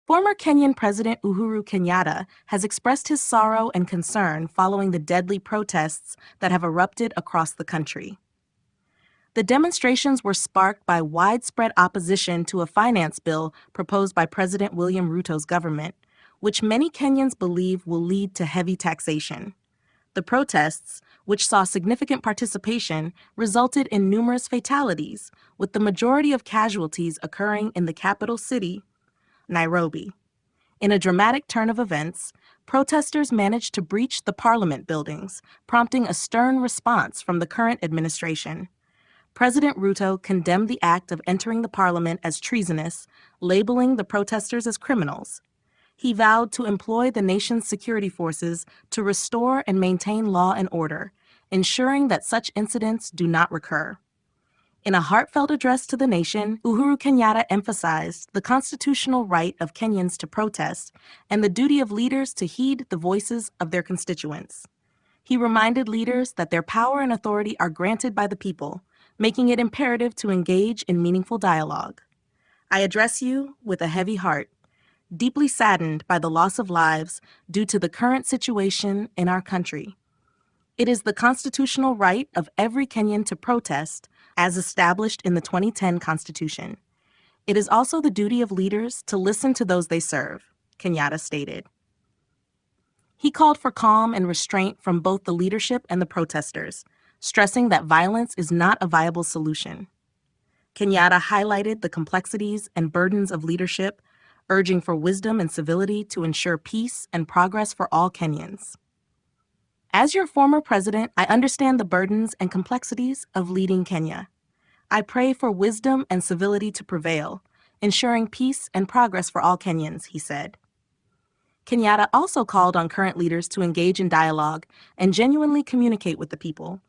Former Kenyan President Uhuru Kenyatta has expressed his sorrow and concern following the deadly protests that have erupted across the country. The demonstrations were sparked by widespread opposition to a finance bill proposed by President William Ruto's government, which many Kenyans believe will lead to heavy taxation. The protests, which saw significant participation, resulted in numerous fatalities, with the majority of casualties occurring in the capital city, Nairobi. In a dramatic turn of events, protesters managed to breach the parliament buildings, prompting a stern response from the current administration. President Ruto condemned the act of entering the parliament as treasonous, labeling the protesters as criminals. He vowed to employ the nation's security forces to restore and maintain law and order, ensuring that such incidents do not recur. In a heartfelt address to the nation, Uhuru Kenyatta emphasized the constitutional right of Kenyans to protest and the duty of leaders to heed the voices of their constituents. He reminded leaders that their power and authority are granted by the people, making it imperative to engage in meaningful dialogue. I address you with a heavy heart, deeply saddened by the loss of lives due to the current situation in our country. It is the constitutional right of every Kenyan to protest, as established in the 2010 Constitution. It is also the duty of leaders to listen to those they serve, Kenyatta stated. He called for calm and restraint from both the leadership and the protesters, stressing that violence is not a viable solution. Kenyatta highlighted the complexities and burdens of leadership, urging for wisdom and civility to ensure peace and progress for all Kenyans. As your former president, I understand the burdens and complexities of leading Kenya. I pray for wisdom and civility to prevail, ensuring peace and progress for all Kenyans, he said. Kenyatta also called on current leaders to engage in dialogue and genuinely communicate with the people,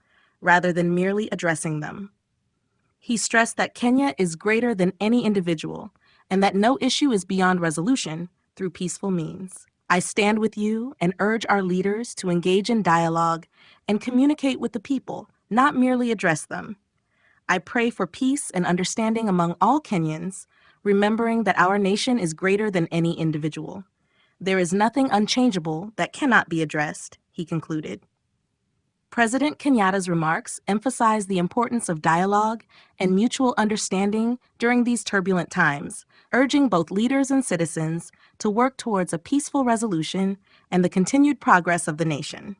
rather than merely addressing them. He stressed that Kenya is greater than any individual and that no issue is beyond resolution through peaceful means. I stand with you and urge our leaders to engage in dialogue and communicate with the people, not merely address them. I pray for peace and understanding among all Kenyans, remembering that our nation is greater than any individual. There is nothing unchangeable that cannot be addressed, he concluded. President Kenyatta's remarks emphasized the importance of dialogue and mutual understanding during these turbulent times, urging both leaders and citizens to work towards a peaceful resolution and the continued progress of the nation.